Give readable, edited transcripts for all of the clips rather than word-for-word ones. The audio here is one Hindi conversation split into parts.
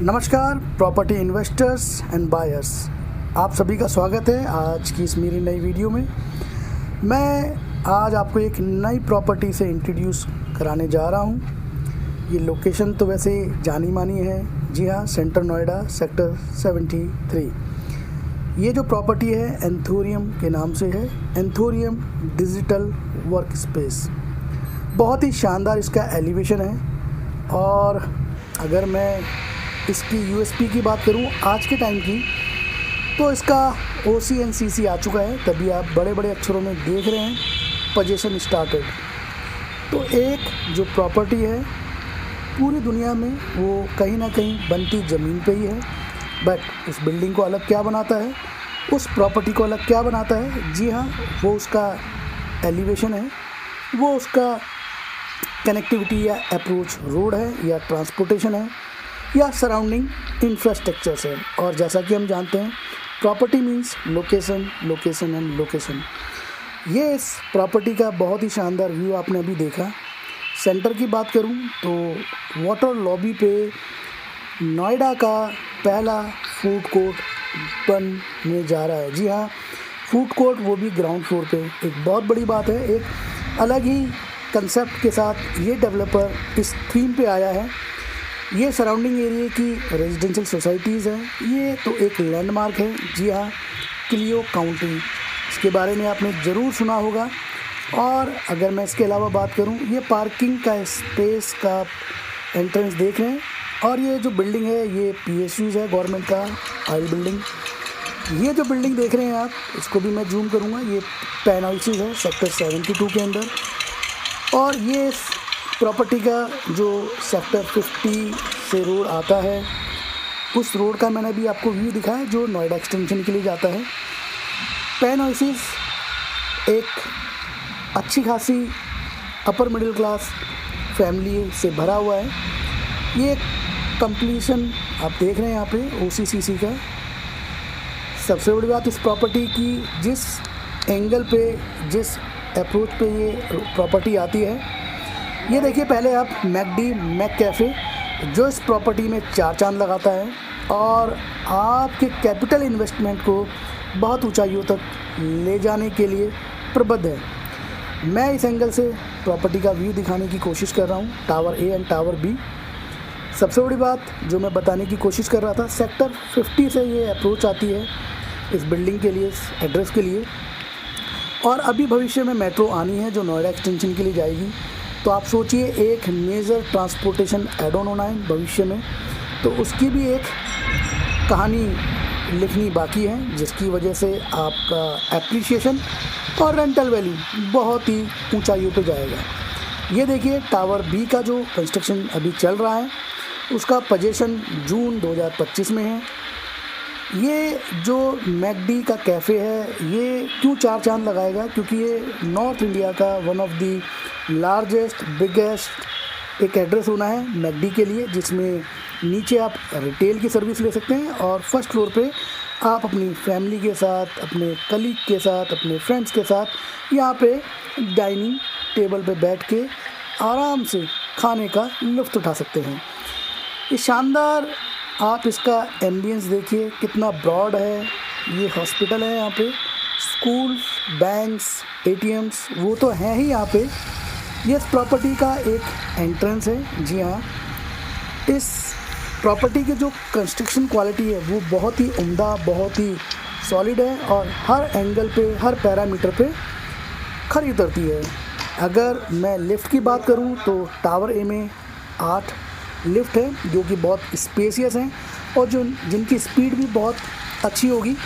नमस्कार प्रॉपर्टी इन्वेस्टर्स एंड बायर्स, आप सभी का स्वागत है आज की इस मेरी नई वीडियो में। मैं आज आपको एक नई प्रॉपर्टी से इंट्रोड्यूस कराने जा रहा हूँ। ये लोकेशन तो वैसे जानी मानी है, जी हाँ, सेंटर नोएडा सेक्टर 73। ये जो प्रॉपर्टी है एंथोरियम के नाम से है, एंथोरियम डिजिटल वर्क स्पेस। बहुत ही शानदार इसका एलिवेशन है और अगर मैं इसकी यूएसपी की बात करूं आज के टाइम की, तो इसका OC&CC आ चुका है, तभी आप बड़े बड़े अक्षरों में देख रहे हैं पोजीशन स्टार्टेड। तो एक जो प्रॉपर्टी है पूरी दुनिया में वो कहीं ना कहीं बनती ज़मीन पे ही है, बट उस बिल्डिंग को अलग क्या बनाता है, उस प्रॉपर्टी को अलग क्या बनाता है, जी हाँ, वो उसका एलिवेशन है, वो उसका कनेक्टिविटी या अप्रोच रोड है या ट्रांसपोर्टेशन है या सराउंडिंग इंफ्रास्ट्रक्चर्स है। और जैसा कि हम जानते हैं property means location, location and location. ये इस प्रॉपर्टी का बहुत ही शानदार व्यू आपने अभी देखा। सेंटर की बात करूं तो वाटर लॉबी पे नोएडा का पहला फूड कोर्ट बनने जा रहा है। जी हाँ, फूड कोर्ट, वो भी ग्राउंड फ्लोर पे। एक बहुत बड़ी बात है, एक अलग ही कंसेप्ट के साथ ये डेवलपर इस थीम पे आया है। ये सराउंडिंग एरिया की रेजिडेंशियल सोसाइटीज़ हैं। ये तो एक लैंडमार्क है, जी हाँ, क्लियो काउंटी। इसके बारे में आपने ज़रूर सुना होगा। और अगर मैं इसके अलावा बात करूं, ये पार्किंग का स्पेस का एंट्रेंस देख रहे हैं। और ये जो बिल्डिंग है ये PSUs है, गवर्नमेंट का ऑयल बिल्डिंग। ये जो बिल्डिंग देख रहे हैं आप, इसको भी मैं जूम करूँगा, ये पेनॉइसिस है सेक्टर 72 के अंदर। और ये प्रॉपर्टी का जो सेक्टर 50 से रोड आता है, उस रोड का मैंने अभी आपको व्यू दिखाया जो नोएडा एक्सटेंशन के लिए जाता है। पेनॉइसिस एक अच्छी खासी अपर मिडिल क्लास फैमिली से भरा हुआ है। ये कंप्लीशन आप देख रहे हैं यहाँ पे OC/CC का। सबसे बड़ी बात इस प्रॉपर्टी की, जिस एंगल पे, जिस अप्रोच पे ये प्रॉपर्टी आती है, ये देखिए। पहले आप मैक कैफ़े जो इस प्रॉपर्टी में 4 चांद लगाता है और आपके कैपिटल इन्वेस्टमेंट को बहुत ऊंचाइयों तक ले जाने के लिए प्रबद्ध है। मैं इस एंगल से प्रॉपर्टी का व्यू दिखाने की कोशिश कर रहा हूँ, tower A and tower B। सबसे बड़ी बात जो मैं बताने की कोशिश कर रहा था, सेक्टर 50 से ये अप्रोच आती है इस बिल्डिंग के लिए, इस एड्रेस के लिए। और अभी भविष्य में मेट्रो आनी है जो नोएडा एक्सटेंशन के लिए जाएगी। तो आप सोचिए, एक मेजर ट्रांसपोर्टेशन एड ऑन होना है भविष्य में, तो उसकी भी एक कहानी लिखनी बाकी है, जिसकी वजह से आपका एप्रिसिएशन और रेंटल वैल्यू बहुत ही ऊंचाइयों पे जाएगा। ये देखिए, टावर B का जो कंस्ट्रक्शन अभी चल रहा है, उसका पोजीशन जून 2025 में है। ये जो मैकडी का कैफ़े है, ये क्यों 4 चांद लगाएगा? क्योंकि ये नॉर्थ इंडिया का one of the largest biggest एक एड्रेस होना है मैकडी के लिए, जिसमें नीचे आप रिटेल की सर्विस ले सकते हैं और फर्स्ट फ्लोर पे आप अपनी फैमिली के साथ, अपने कलीग के साथ, अपने फ्रेंड्स के साथ यहाँ पे डाइनिंग टेबल पे बैठ के आराम से खाने का लुत्फ़ उठा सकते हैं। ये शानदार, आप इसका एम्बियंस देखिए कितना ब्रॉड है। ये हॉस्पिटल है यहाँ पे, स्कूल्स, बैंक्स, ATMs वो तो हैं ही यहाँ पे। ये इस प्रॉपर्टी का एक एंट्रेंस है। जी हाँ, इस प्रॉपर्टी की जो कंस्ट्रक्शन क्वालिटी है वो बहुत ही उम्दा, बहुत ही सॉलिड है और हर एंगल पे, हर पैरामीटर पे खरी उतरती है। अगर मैं लिफ्ट की बात करूँ तो टावर A में 8 लिफ्ट है जो कि बहुत स्पेसियस हैं और जो जिनकी स्पीड भी बहुत अच्छी होगी।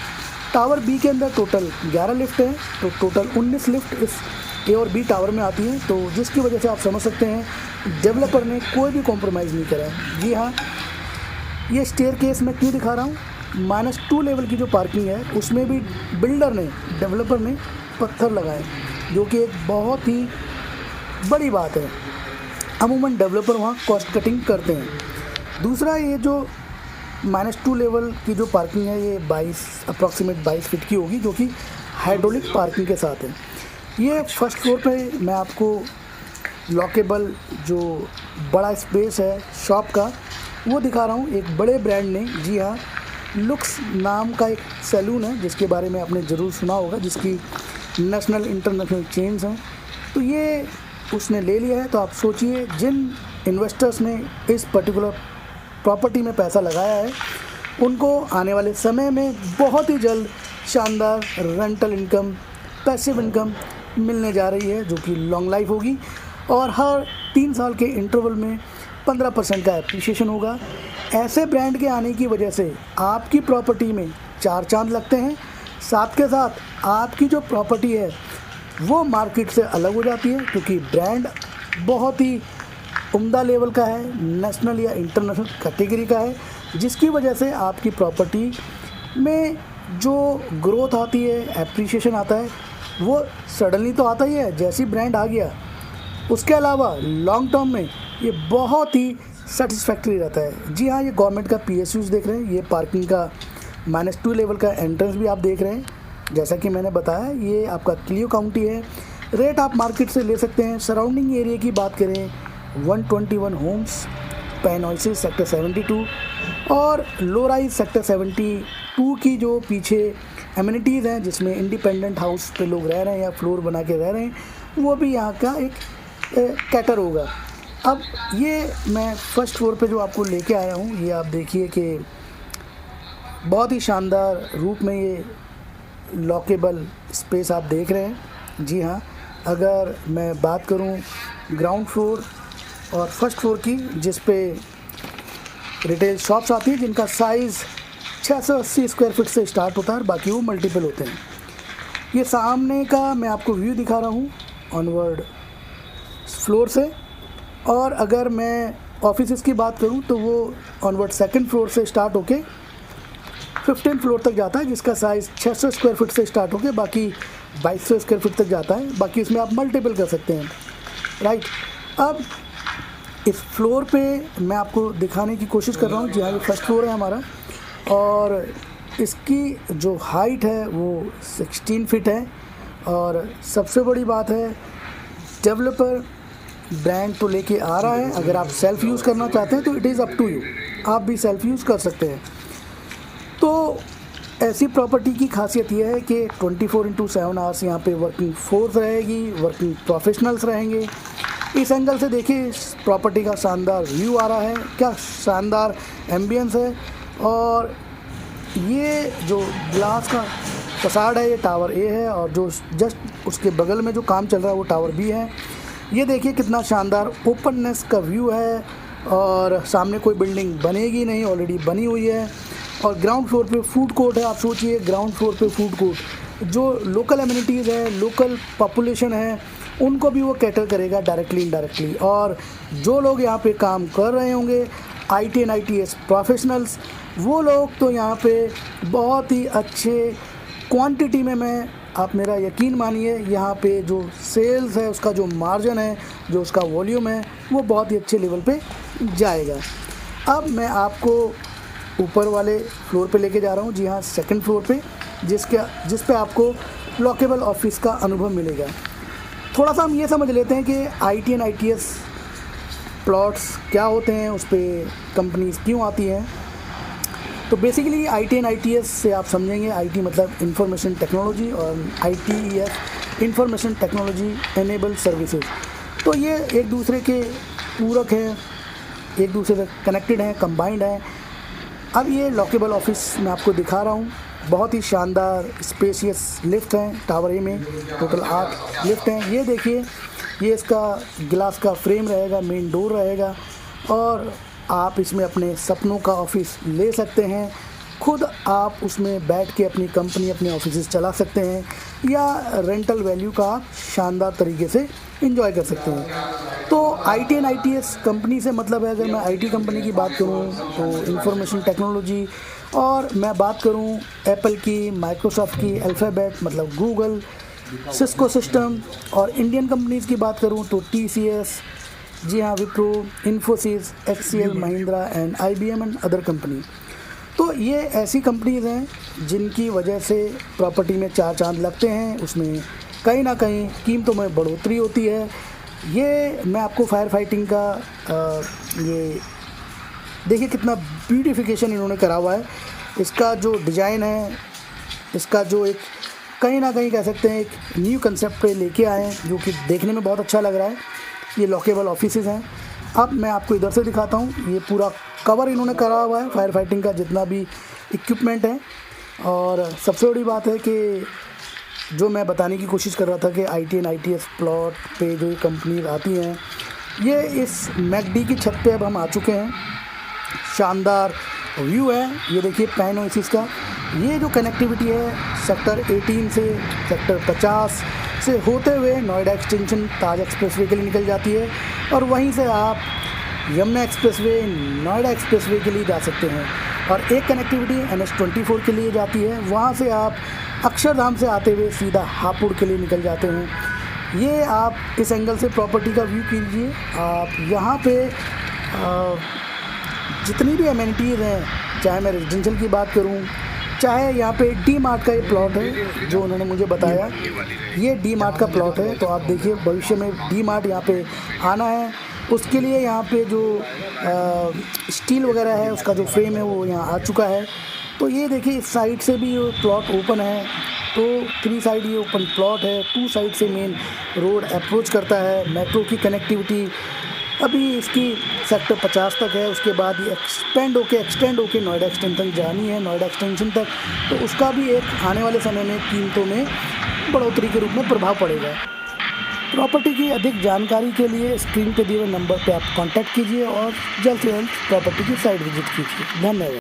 टावर B के अंदर टोटल 11 लिफ्ट हैं, तो टोटल 19 लिफ्ट इस A और B टावर में आती हैं। तो जिसकी वजह से आप समझ सकते हैं डेवलपर ने कोई भी कॉम्प्रोमाइज़ नहीं करा है। जी हाँ, ये स्टेयरकेस मैं क्यों दिखा रहा हूँ, -2 लेवल की जो पार्किंग है उसमें भी बिल्डर ने, डेवलपर ने पत्थर लगाए, जो कि एक बहुत ही बड़ी बात है। अमूमन डेवलपर वहाँ कॉस्ट कटिंग करते हैं। दूसरा, ये जो -2 लेवल की जो पार्किंग है ये अप्रॉक्सीमेट 22 फीट की होगी, जो कि हाइड्रोलिक पार्किंग के साथ है। ये फर्स्ट फ्लोर पे मैं आपको लॉकेबल जो बड़ा स्पेस है शॉप का, वो दिखा रहा हूँ। एक बड़े ब्रांड ने, जी हाँ, लुक्स नाम का एक सैलून है जिसके बारे में आपने ज़रूर सुना होगा, जिसकी नेशनल इंटरनेशनल चेन्स हैं। तो ये उसने ले लिया है। तो आप सोचिए, जिन इन्वेस्टर्स ने इस पर्टिकुलर प्रॉपर्टी में पैसा लगाया है उनको आने वाले समय में बहुत ही जल्द शानदार रेंटल इनकम, पैसिव इनकम मिलने जा रही है, जो कि लॉन्ग लाइफ होगी और हर 3 साल के इंटरवल में 15% का एप्रिसिएशन होगा। ऐसे ब्रांड के आने की वजह से आपकी प्रॉपर्टी में 4 चांद लगते हैं। साथ के साथ आपकी जो प्रॉपर्टी है वो मार्केट से अलग हो जाती है, क्योंकि ब्रांड बहुत ही उम्दा लेवल का है, नेशनल या इंटरनेशनल कैटेगरी का है, जिसकी वजह से आपकी प्रॉपर्टी में जो ग्रोथ आती है, एप्रिसिएशन आता है, वो सडनली तो आता ही है जैसी ब्रांड आ गया। उसके अलावा लॉन्ग टर्म में ये बहुत ही सेटिस्फैक्ट्री रहता है। जी हाँ, ये गवर्नमेंट का PSUs देख रहे हैं, ये पार्किंग का -2 लेवल का एंट्रेंस भी आप देख रहे हैं। जैसा कि मैंने बताया, ये आपका क्लियो काउंटी है। रेट आप मार्केट से ले सकते हैं। सराउंडिंग एरिया की बात करें, 121 होम्स, पैन ओएसिस सेक्टर 72 और लो राइज सेक्टर 72 की जो पीछे एमिनिटीज़ हैं, जिसमें इंडिपेंडेंट हाउस पे लोग रह रहे हैं या फ्लोर बना के रह रहे हैं, वो भी यहाँ का एक कैटर होगा। अब ये मैं फर्स्ट फ्लोर पे जो आपको लेके आया हूँ, ये आप देखिए कि बहुत ही शानदार रूप में ये लॉकेबल स्पेस आप देख रहे हैं। जी हाँ, अगर मैं बात करूँ ग्राउंड फ्लोर और फर्स्ट फ्लोर की, जिस पे रिटेल शॉप्स आती हैं जिनका साइज़ 680 स्क्वायर फीट से स्टार्ट होता है, बाकी वो मल्टीपल होते हैं। ये सामने का मैं आपको व्यू दिखा रहा हूँ ऑनवर्ड फ्लोर से। और अगर मैं ऑफिसेस की बात करूँ तो वो ऑनवर्ड सेकंड फ्लोर से स्टार्ट होके 15 फ्लोर तक जाता है, जिसका साइज़ 600 स्क्वायर फीट से स्टार्ट होके बाकी 2200 स्क्वायर फीट तक जाता है। बाकी इसमें आप मल्टीपल कर सकते हैं, राइट। अब इस फ्लोर पे मैं आपको दिखाने की कोशिश कर रहा हूँ। जहाँ ये फर्स्ट फ्लोर है हमारा, और इसकी जो हाइट है वो 16 फीट है। और सबसे बड़ी बात है, डेवलपर ब्रांड तो लेके आ रहा है। अगर आप सेल्फ़ यूज़ करना चाहते हैं तो it is up to you, आप भी सेल्फ़ यूज़ कर सकते हैं। तो ऐसी प्रॉपर्टी की खासियत यह है कि 24/7 आवर्स यहाँ पे वर्किंग फोर्स रहेगी, वर्किंग प्रोफेशनल्स रहेंगे। इस एंगल से देखिए, इस प्रॉपर्टी का शानदार व्यू आ रहा है, क्या शानदार एम्बियंस है। और ये जो ग्लास का फसाड है, ये टावर A है, और जो जस्ट उसके बगल में जो काम चल रहा है वो टावर B है। ये देखिए कितना शानदार ओपननेस का व्यू है, और सामने कोई बिल्डिंग बनेगी नहीं, ऑलरेडी बनी हुई है। और ग्राउंड फ्लोर पे फूड कोर्ट है। आप सोचिए, ग्राउंड फ्लोर पे फूड कोर्ट, जो लोकल एमिनिटीज़ है, लोकल पॉपुलेशन है, उनको भी वो कैटर करेगा डायरेक्टली इनडायरेक्टली। और जो लोग यहाँ पे काम कर रहे होंगे, IT एंड ITS प्रोफेशनल्स, वो लोग तो यहाँ पे बहुत ही अच्छे क्वांटिटी में, मैं आप मेरा यकीन मानिए, यहाँ पे जो सेल्स है, उसका जो मार्जिन है, जो उसका वॉल्यूम है, वो बहुत ही अच्छे लेवल पे जाएगा। अब मैं आपको ऊपर वाले फ्लोर पे लेके जा रहा हूँ। जी हाँ, सेकंड फ्लोर पे, जिस पे आपको लॉकेबल ऑफिस का अनुभव मिलेगा। थोड़ा सा हम ये समझ लेते हैं कि IT एंड ITS प्लॉट्स क्या होते हैं, उस पर कंपनीज क्यों आती हैं। तो बेसिकली IT एंड ITS से आप समझेंगे, IT मतलब इंफॉर्मेशन टेक्नोलॉजी और ITES information technology enable services. तो ये एक दूसरे के पूरक हैं, एक दूसरे से कनेक्टेड हैं, कंबाइंड हैं। अब ये लॉकेबल ऑफिस मैं आपको दिखा रहा हूँ। बहुत ही शानदार स्पेशियस लिफ्ट हैं टावर A में, टोटल 8 लिफ्ट हैं। ये देखिए, ये इसका ग्लास का फ्रेम रहेगा, मेन डोर रहेगा, और आप इसमें अपने सपनों का ऑफिस ले सकते हैं। खुद आप उसमें बैठ के अपनी कंपनी, अपने ऑफिस चला सकते हैं, या रेंटल वैल्यू का आप शानदार तरीके से इंजॉय कर सकते हैं। तो IT एंड ITS कंपनी से मतलब है, अगर मैं IT कंपनी की बात करूं तो इंफॉर्मेशन टेक्नोलॉजी, और मैं बात करूं एप्पल की, माइक्रोसॉफ्ट की, अल्फ़ाबेट मतलब गूगल, सिस्को सिस्टम, और इंडियन कंपनीज़ की बात करूं तो TCS, जी हाँ, Wipro, Infosys, HCL, Mahindra and IBM and other company. तो ये ऐसी कंपनीज़ हैं जिनकी वजह से प्रॉपर्टी में 4 चांद लगते हैं, उसमें कहीं ना कहीं कीमतों में बढ़ोतरी होती है। ये मैं आपको फायर फाइटिंग का ये देखिए कितना ब्यूटिफिकेशन इन्होंने करा हुआ है। इसका जो डिज़ाइन है, इसका जो एक कहीं ना कहीं कह सकते हैं एक न्यू कंसेप्ट पे लेके आए हैं, जो कि देखने में बहुत अच्छा लग रहा है। ये लॉकेबल ऑफिसेज हैं। अब मैं आपको इधर से दिखाता हूँ। ये पूरा कवर इन्होंने करा हुआ है फायर फाइटिंग का जितना भी इक्विपमेंट है। और सबसे बड़ी बात है कि जो मैं बताने की कोशिश कर रहा था कि IT एंड ITS प्लॉट पे जो कंपनी आती हैं, ये इस मैकडी की छत पे अब हम आ चुके हैं। शानदार व्यू है। ये देखिए पैन ओएसिस का ये जो कनेक्टिविटी है सेक्टर 18 से सेक्टर 50 से होते हुए नोएडा एक्सटेंशन ताज एक्सप्रेसवे के लिए निकल जाती है, और वहीं से आप यमुना एक्सप्रेसवे, नोएडा एक्सप्रेसवे के लिए जा सकते हैं। और एक कनेक्टिविटी NH24 के लिए जाती है, वहाँ से आप अक्षरधाम से आते हुए सीधा हापुड़ के लिए निकल जाते हैं। ये आप इस एंगल से प्रॉपर्टी का व्यू कीजिए। आप यहाँ पे जितनी भी एमिनिटीज़ हैं, चाहे मैं रेजिडेंशियल की बात करूँ, चाहे यहाँ पे डी मार्ट का ये प्लॉट है जो उन्होंने मुझे बताया, ये डी मार्ट का प्लॉट है। तो आप देखिए भविष्य में डी मार्ट यहाँ पे आना है, उसके लिए यहाँ पे जो स्टील वगैरह है उसका जो फ्रेम है वो यहाँ आ चुका है। तो ये देखिए इस साइड से भी ये प्लॉट ओपन है। तो 3 साइड ये ओपन प्लॉट है, 2 साइड से मेन रोड अप्रोच करता है। मेट्रो की कनेक्टिविटी अभी इसकी सेक्टर 50 तक है, उसके बाद ये एक्सटेंड होके नोएडा एक्सटेंशन जानी है, नोएडा एक्सटेंशन तक। तो उसका भी एक आने वाले समय में कीमतों में बढ़ोतरी के रूप में प्रभाव पड़ेगा। प्रॉपर्टी की अधिक जानकारी के लिए स्क्रीन पे दिए हुए नंबर पे आप कांटेक्ट कीजिए और जल्द से जल्द प्रॉपर्टी की साइट विजिट कीजिए। धन्यवाद।